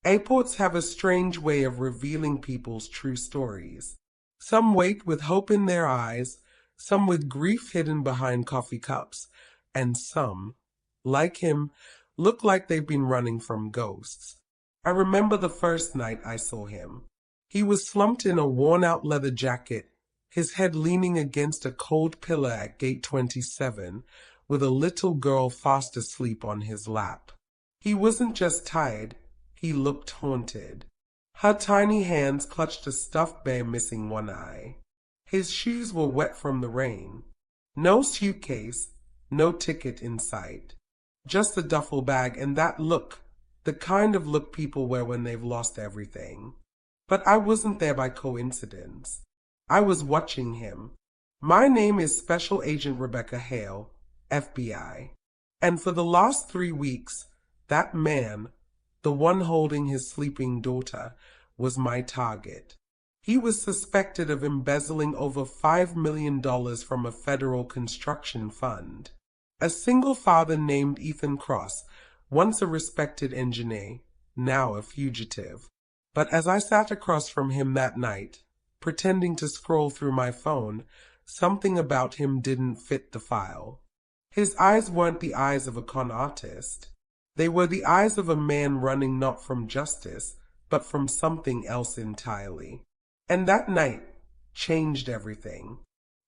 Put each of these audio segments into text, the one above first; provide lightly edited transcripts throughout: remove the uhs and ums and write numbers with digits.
Airports have a strange way of revealing people's true stories. Some wait with hope in their eyes, some with grief hidden behind coffee cups, and some, like him, look like they've been running from ghosts. I remember the first night I saw him. He was slumped in a worn-out leather jacket, his head leaning against a cold pillar at gate 27, with a little girl fast asleep on his lap. He wasn't just tired, he looked haunted. Her tiny hands clutched a stuffed bear missing one eye. His shoes were wet from the rain. No suitcase, no ticket in sight. Just a duffel bag and that look, the kind of look people wear when they've lost everything. But I wasn't there by coincidence. I was watching him. My name is Special Agent Rebecca Hale, FBI. And for the last 3 weeks, that man, the one holding his sleeping daughter, was my target. He was suspected of embezzling over $5 million from a federal construction fund. A single father named Ethan Cross, once a respected engineer, now a fugitive. But as I sat across from him that night, pretending to scroll through my phone, something about him didn't fit the file. His eyes weren't the eyes of a con artist. They were the eyes of a man running not from justice, but from something else entirely. And that night changed everything.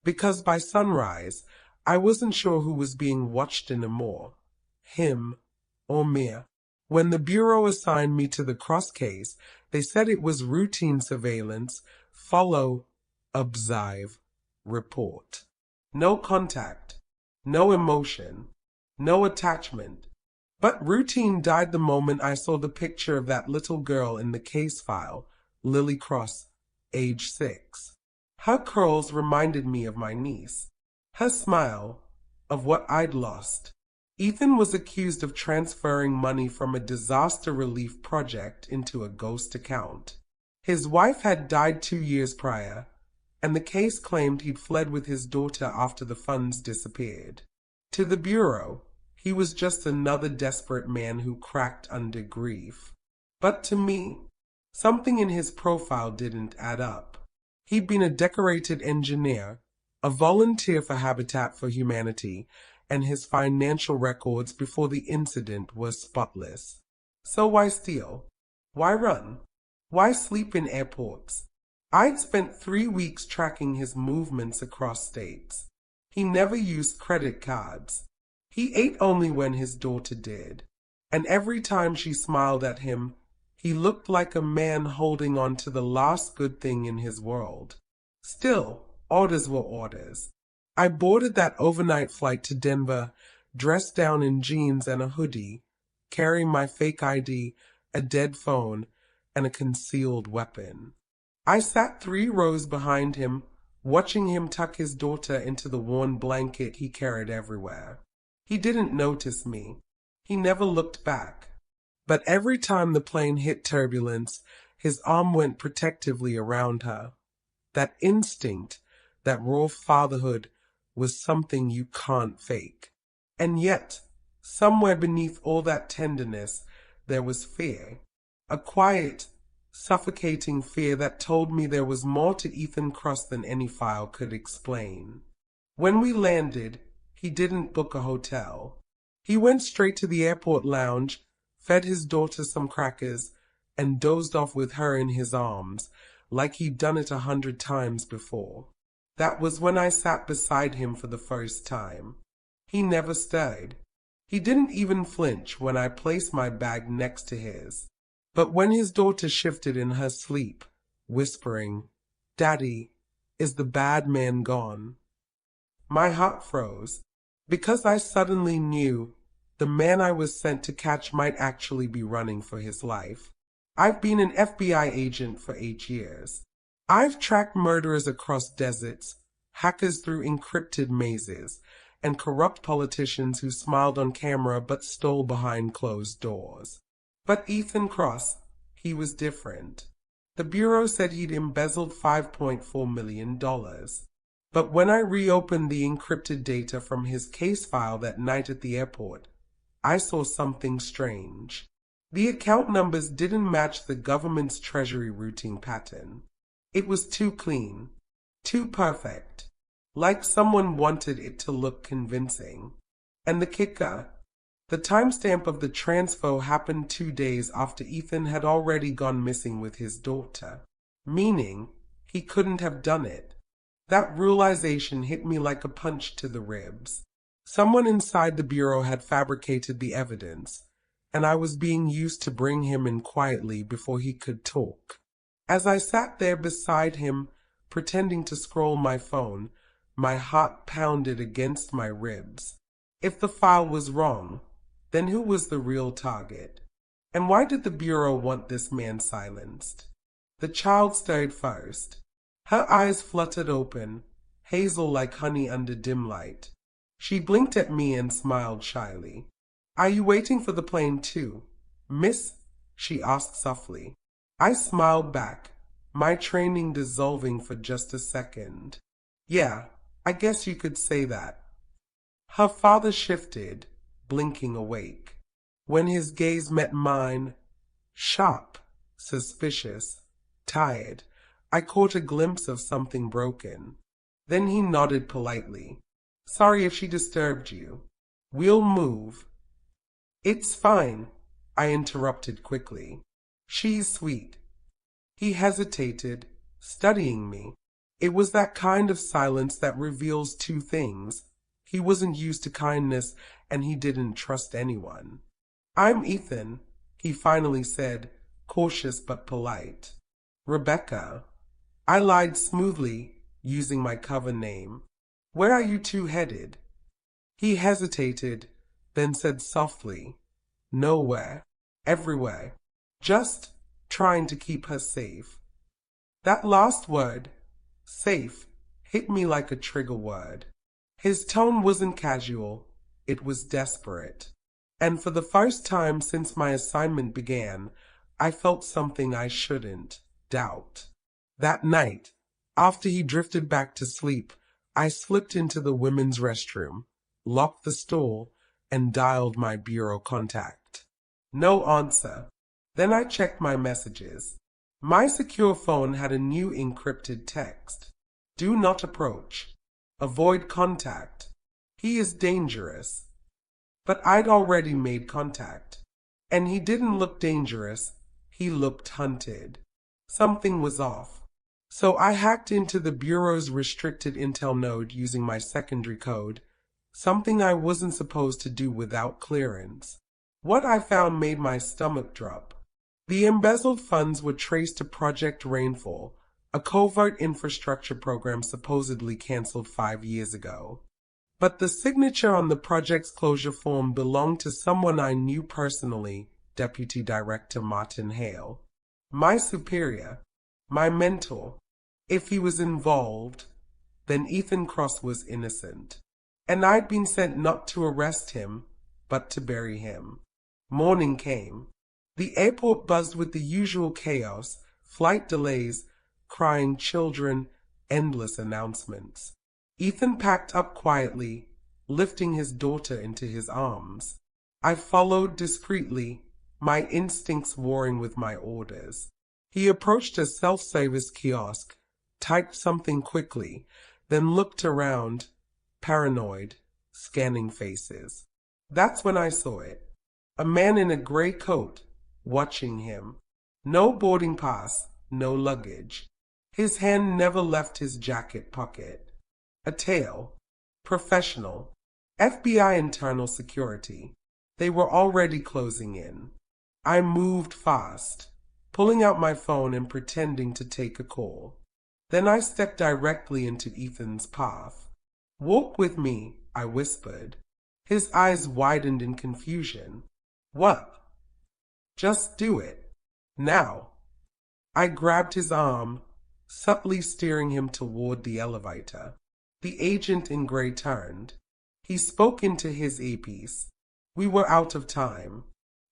Because by sunrise, I wasn't sure who was being watched anymore, him or me. When the Bureau assigned me to the Cross case, they said it was routine surveillance, follow, observe, report. No contact, no emotion, no attachment. But routine died the moment I saw the picture of that little girl in the case file, Lily Cross, age 6. Her curls reminded me of my niece. Her smile, of what I'd lost. Ethan was accused of transferring money from a disaster relief project into a ghost account. His wife had died 2 years prior, and the case claimed he'd fled with his daughter after the funds disappeared. To the Bureau, he was just another desperate man who cracked under grief. But to me, something in his profile didn't add up. He'd been a decorated engineer, a volunteer for Habitat for Humanity, and his financial records before the incident were spotless. So why steal? Why run? Why sleep in airports? I'd spent 3 weeks tracking his movements across states. He never used credit cards. He ate only when his daughter did. And every time she smiled at him, he looked like a man holding on to the last good thing in his world. Still, orders were orders. I boarded that overnight flight to Denver, dressed down in jeans and a hoodie, carrying my fake ID, a dead phone, and a concealed weapon. I sat 3 rows behind him, watching him tuck his daughter into the worn blanket he carried everywhere. He didn't notice me. He never looked back. But every time the plane hit turbulence, his arm went protectively around her. That instinct, that raw fatherhood, was something you can't fake. And yet, somewhere beneath all that tenderness, there was fear. A quiet, suffocating fear that told me there was more to Ethan Cross than any file could explain. When we landed, he didn't book a hotel. He went straight to the airport lounge, fed his daughter some crackers, and dozed off with her in his arms, like he'd done it 100 times before. That was when I sat beside him for the first time. He never stirred. He didn't even flinch when I placed my bag next to his. But when his daughter shifted in her sleep, whispering, "Daddy, is the bad man gone?" my heart froze, because I suddenly knew the man I was sent to catch might actually be running for his life. I've been an FBI agent for 8 years. I've tracked murderers across deserts, hackers through encrypted mazes, and corrupt politicians who smiled on camera but stole behind closed doors. But Ethan Cross, he was different. The Bureau said he'd embezzled $5.4 million. But when I reopened the encrypted data from his case file that night at the airport, I saw something strange. The account numbers didn't match the government's treasury routing pattern. It was too clean, too perfect, like someone wanted it to look convincing. And the kicker, the timestamp of the transfer happened 2 days after Ethan had already gone missing with his daughter, meaning he couldn't have done it. That realization hit me like a punch to the ribs. Someone inside the bureau had fabricated the evidence, and I was being used to bring him in quietly before he could talk. As I sat there beside him, pretending to scroll my phone, my heart pounded against my ribs. If the file was wrong, then who was the real target? And why did the bureau want this man silenced? The child stirred first. Her eyes fluttered open, hazel like honey under dim light. She blinked at me and smiled shyly. "Are you waiting for the plane too, miss?" she asked softly. I smiled back, my training dissolving for just a second. "Yeah, I guess you could say that." Her father shifted, blinking awake. When his gaze met mine, sharp, suspicious, tired, I caught a glimpse of something broken. Then he nodded politely. "Sorry if she disturbed you. We'll move." "It's fine," I interrupted quickly. "She's sweet." He hesitated, studying me. It was that kind of silence that reveals two things. He wasn't used to kindness, and he didn't trust anyone. "I'm Ethan," he finally said, cautious but polite. "Rebecca." I lied smoothly, using my cover name. "Where are you two headed?" He hesitated, then said softly, "Nowhere. Everywhere. Just trying to keep her safe." That last word, safe, hit me like a trigger word. His tone wasn't casual, it was desperate. And for the first time since my assignment began, I felt something I shouldn't doubt. That night, after he drifted back to sleep, I slipped into the women's restroom, locked the stall, and dialed my bureau contact. No answer. Then I checked my messages. My secure phone had a new encrypted text. "Do not approach. Avoid contact. He is dangerous." But I'd already made contact. And he didn't look dangerous. He looked hunted. Something was off. So I hacked into the Bureau's restricted intel node using my secondary code, something I wasn't supposed to do without clearance. What I found made my stomach drop. The embezzled funds were traced to Project Rainfall, a covert infrastructure program supposedly canceled 5 years ago. But the signature on the project's closure form belonged to someone I knew personally, Deputy Director Martin Hale. My superior, my mentor. If he was involved, then Ethan Cross was innocent. And I'd been sent not to arrest him, but to bury him. Morning came. The airport buzzed with the usual chaos, flight delays, crying children, endless announcements. Ethan packed up quietly, lifting his daughter into his arms. I followed discreetly, my instincts warring with my orders. He approached a self-service kiosk, typed something quickly, then looked around, paranoid, scanning faces. That's when I saw it. A man in a gray coat, watching him. No boarding pass, no luggage. His hand never left his jacket pocket. A tail. Professional. FBI internal security. They were already closing in. I moved fast, pulling out my phone and pretending to take a call. Then I stepped directly into Ethan's path. "Walk with me," I whispered. His eyes widened in confusion. "What?" "Just do it. Now." I grabbed his arm, subtly steering him toward the elevator. The agent in gray turned. He spoke into his earpiece. We were out of time.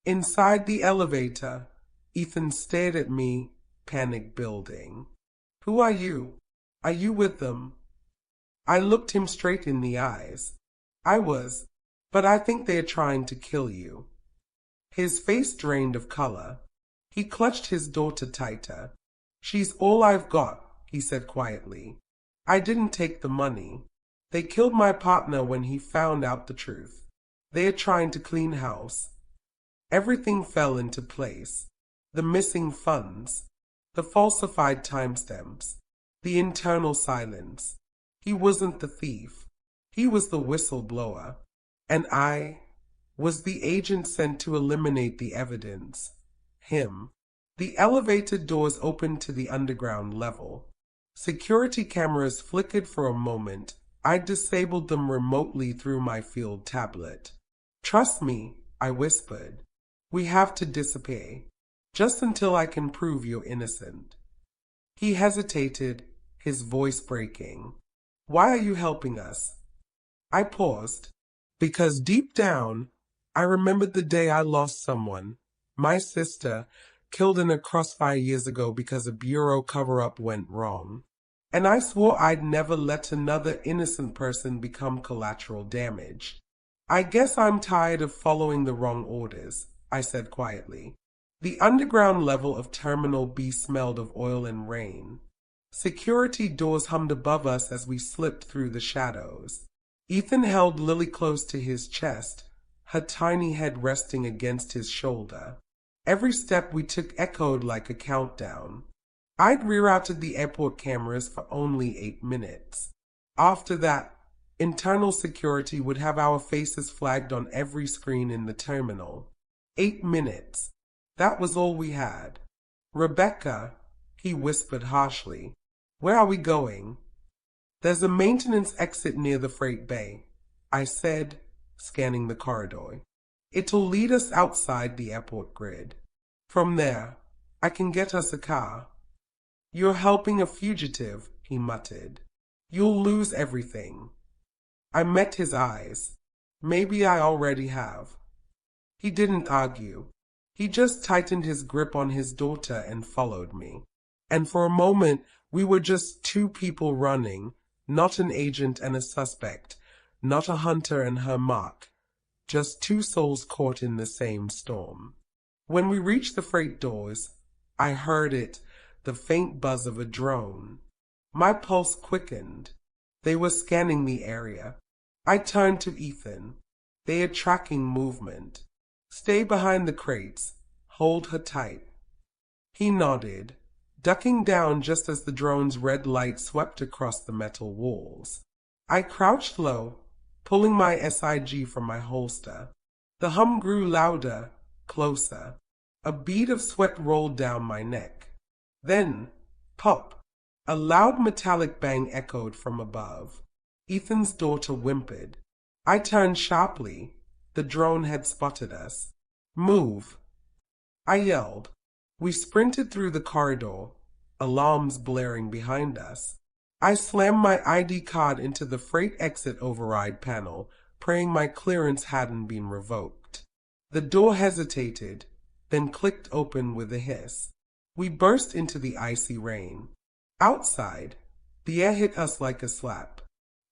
Inside the elevator, Ethan stared at me, panic building. "Who are you? Are you with them?" I looked him straight in the eyes. "I was, but I think they are trying to kill you." His face drained of color. He clutched his daughter tighter. "She's all I've got," he said quietly. "I didn't take the money. They killed my partner when he found out the truth. They're trying to clean house." Everything fell into place. The missing funds, the falsified timestamps, the internal silence. He wasn't the thief. He was the whistleblower. And I was the agent sent to eliminate the evidence. Him. The elevator doors opened to the underground level. Security cameras flickered for a moment. I disabled them remotely through my field tablet. "Trust me," I whispered. "We have to disappear, just until I can prove you're innocent." He hesitated, his voice breaking. "Why are you helping us?" I paused, because deep down, I remembered the day I lost someone, my sister, killed in a crossfire years ago because a bureau cover-up went wrong. And I swore I'd never let another innocent person become collateral damage. "I guess I'm tired of following the wrong orders," I said quietly. The underground level of Terminal B smelled of oil and rain. Security doors hummed above us as we slipped through the shadows. Ethan held Lily close to his chest, her tiny head resting against his shoulder. Every step we took echoed like a countdown. I'd rerouted the airport cameras for only 8 minutes. After that, internal security would have our faces flagged on every screen in the terminal. 8 minutes. That was all we had. "Rebecca," he whispered harshly, "where are we going?" "There's a maintenance exit near the freight bay," I said, scanning the corridor. "It'll lead us outside the airport grid. From there, I can get us a car." "You're helping a fugitive," he muttered. "You'll lose everything." I met his eyes. "Maybe I already have." He didn't argue. He just tightened his grip on his daughter and followed me. And for a moment, we were just two people running, not an agent and a suspect, not a hunter and her mark, just two souls caught in the same storm. When we reached the freight doors, I heard it, the faint buzz of a drone. My pulse quickened. They were scanning the area. I turned to Ethan. "They are tracking movement. Stay behind the crates. Hold her tight." He nodded, ducking down just as the drone's red light swept across the metal walls. I crouched low, pulling my SIG from my holster. The hum grew louder, closer. A bead of sweat rolled down my neck. Then, pop! A loud metallic bang echoed from above. Ethan's daughter whimpered. I turned sharply. The drone had spotted us. "Move!" I yelled. We sprinted through the corridor, alarms blaring behind us. I slammed my ID card into the freight exit override panel, praying my clearance hadn't been revoked. The door hesitated, then clicked open with a hiss. We burst into the icy rain. Outside, the air hit us like a slap.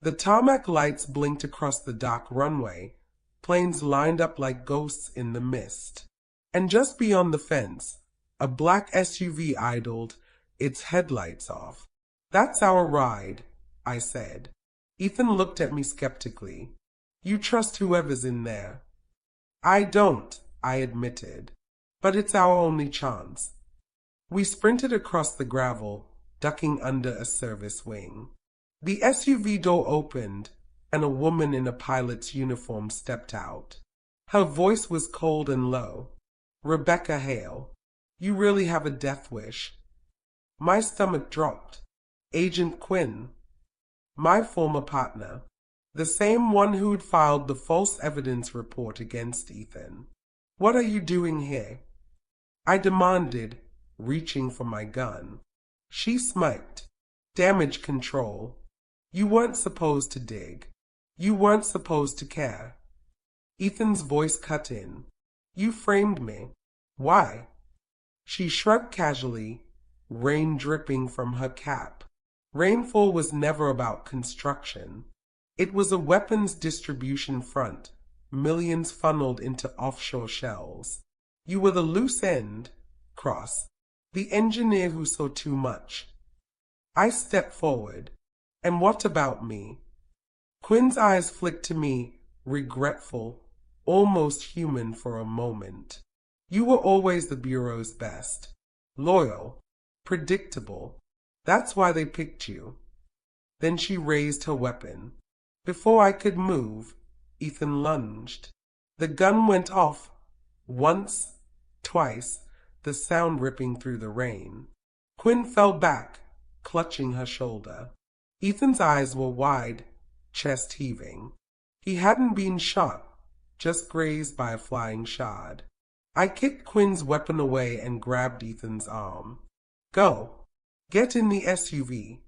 The tarmac lights blinked across the dark runway, planes lined up like ghosts in the mist. And just beyond the fence, a black SUV idled, its headlights off. "That's our ride," I said. Ethan looked at me skeptically. "You trust whoever's in there." "I don't," I admitted. "But it's our only chance." We sprinted across the gravel, ducking under a service wing. The SUV door opened, and a woman in a pilot's uniform stepped out. Her voice was cold and low. "Rebecca Hale, you really have a death wish." My stomach dropped. Agent Quinn. My former partner. The same one who'd filed the false evidence report against Ethan. "What are you doing here?" I demanded, reaching for my gun. She smirked. "Damage control. You weren't supposed to dig. You weren't supposed to care." Ethan's voice cut in. "You framed me. Why?" She shrugged casually, rain dripping from her cap. Rainfall was never about construction. It was a weapons distribution front, millions funneled into offshore shells. You were the loose end, Cross, the engineer who saw too much. I stepped forward. And what about me? Quinn's eyes flicked to me, regretful, almost human for a moment. You were always the Bureau's best. Loyal, predictable. That's why they picked you. Then she raised her weapon. Before I could move, Ethan lunged. The gun went off. Once, twice, the sound ripping through the rain. Quinn fell back, clutching her shoulder. Ethan's eyes were wide, chest heaving. He hadn't been shot, just grazed by a flying shard. I kicked Quinn's weapon away and grabbed Ethan's arm. Go. Get in the SUV.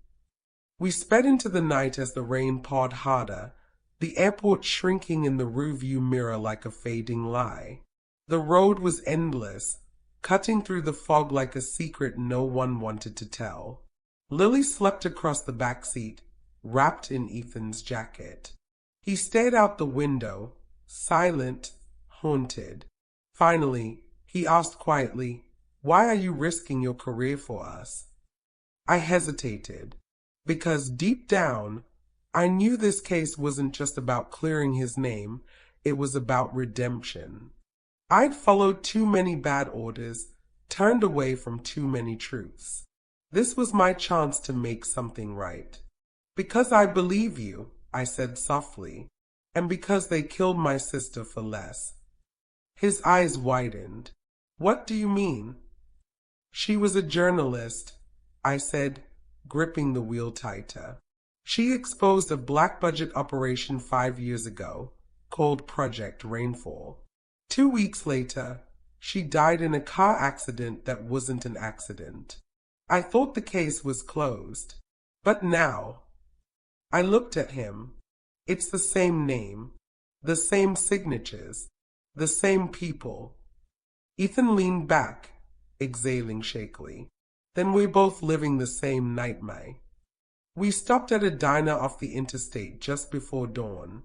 We sped into the night as the rain poured harder, the airport shrinking in the rearview mirror like a fading lie. The road was endless, cutting through the fog like a secret no one wanted to tell. Lily slept across the back seat, wrapped in Ethan's jacket. He stared out the window, silent, haunted. Finally, he asked quietly, "Why are you risking your career for us?" I hesitated, because deep down, I knew this case wasn't just about clearing his name, it was about redemption. I'd followed too many bad orders, turned away from too many truths. This was my chance to make something right. "Because I believe you," I said softly, "and because they killed my sister for less." His eyes widened. "What do you mean?" "She was a journalist," I said, gripping the wheel tighter. "She exposed a black-budget operation 5 years ago, called Project Rainfall. 2 weeks later, she died in a car accident that wasn't an accident. I thought the case was closed. But now," I looked at him. "It's the same name, the same signatures, the same people." Ethan leaned back, exhaling shakily. "Then we're both living the same nightmare." We stopped at a diner off the interstate just before dawn.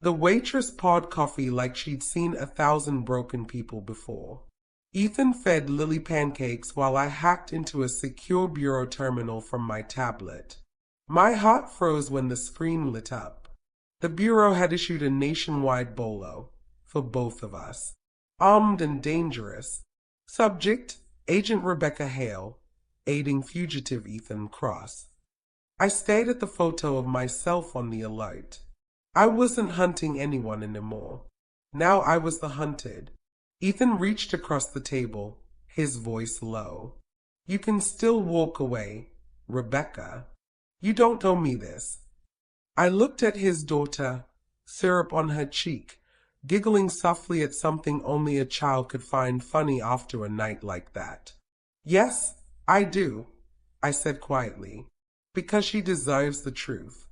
The waitress poured coffee like she'd seen 1,000 broken people before. Ethan fed Lily pancakes while I hacked into a secure bureau terminal from my tablet. My heart froze when the screen lit up. The bureau had issued a nationwide bolo for both of us. Armed and dangerous. Subject, Agent Rebecca Hale, aiding fugitive Ethan Cross. I stared at the photo of myself on the alert. I wasn't hunting anyone anymore. Now I was the hunted. Ethan reached across the table, his voice low. "You can still walk away, Rebecca. You don't owe me this." I looked at his daughter, syrup on her cheek, giggling softly at something only a child could find funny after a night like that. "Yes, I do," I said quietly, "because she deserves the truth."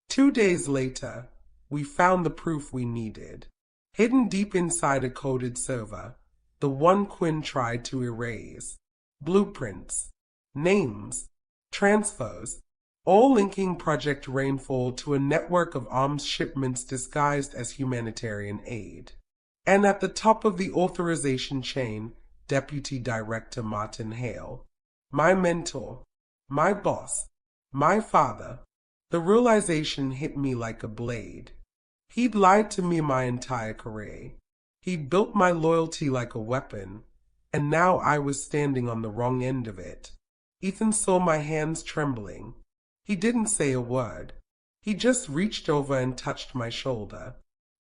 2 days later, we found the proof we needed. Hidden deep inside a coded server, the one Quinn tried to erase. Blueprints, names, transfers, all linking Project Rainfall to a network of arms shipments disguised as humanitarian aid. And at the top of the authorization chain, Deputy Director Martin Hale. My mentor, my boss, my father. The realization hit me like a blade. He'd lied to me my entire career. He'd built my loyalty like a weapon, and now I was standing on the wrong end of it. Ethan saw my hands trembling. He didn't say a word. He just reached over and touched my shoulder.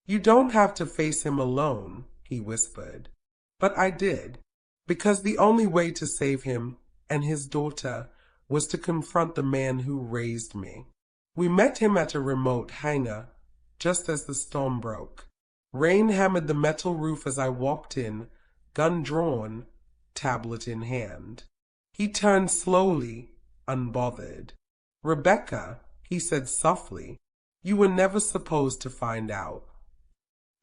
"You don't have to face him alone," he whispered. But I did, because the only way to save him and his daughter was to confront the man who raised me. We met him at a remote hangar, just as the storm broke. Rain hammered the metal roof as I walked in, gun drawn, tablet in hand. He turned slowly, unbothered. "Rebecca," he said softly, "you were never supposed to find out."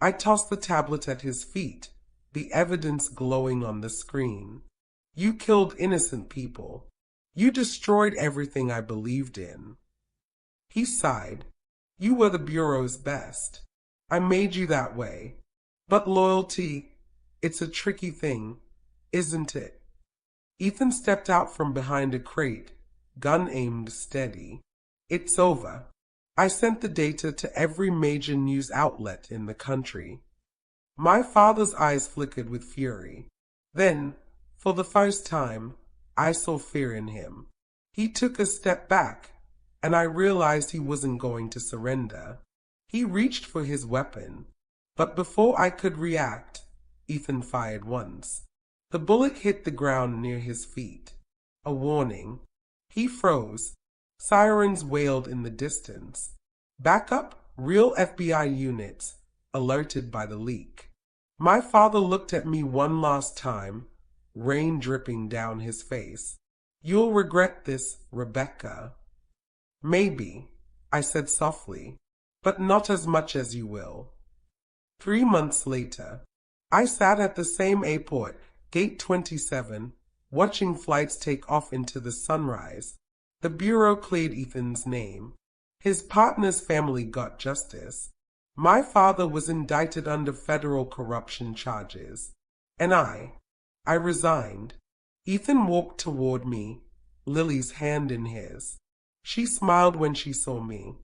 I tossed the tablet at his feet, the evidence glowing on the screen. "You killed innocent people. You destroyed everything I believed in." He sighed. "You were the Bureau's best. I made you that way. But loyalty, It's a tricky thing, isn't it? Ethan stepped out from behind a crate, gun aimed steady. It's over. I sent the data to every major news outlet in the country. My father's eyes flickered with fury. Then, for the first time, I saw fear in him. He took a step back, and I realized he wasn't going to surrender. He reached for his weapon, but before I could react, Ethan fired once. The bullet hit the ground near his feet. A warning. He froze. Sirens wailed in the distance. Backup, real FBI units, alerted by the leak. My father looked at me one last time, rain dripping down his face. You'll regret this, Rebecca. Maybe, I said softly, but not as much as you will. 3 months later, I sat at the same airport, Gate 27, watching flights take off into the sunrise. The bureau cleared Ethan's name. His partner's family got justice. My father was indicted under federal corruption charges. And I resigned. Ethan walked toward me, Lily's hand in his. She smiled when she saw me.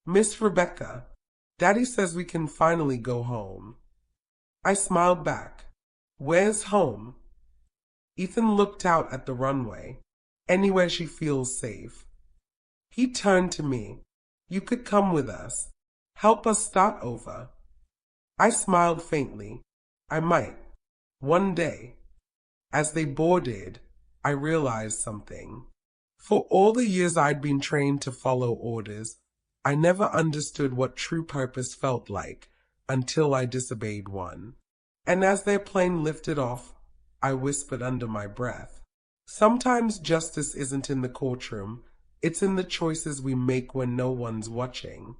Miss Rebecca, Daddy says we can finally go home. I smiled back. Where's home? Ethan looked out at the runway. Anywhere she feels safe. He turned to me. You could come with us. Help us start over. I smiled faintly. I might. One day. As they boarded, I realized something. For all the years I'd been trained to follow orders, I never understood what true purpose felt like until I disobeyed one. And as their plane lifted off, I whispered under my breath, sometimes justice isn't in the courtroom, it's in the choices we make when no one's watching.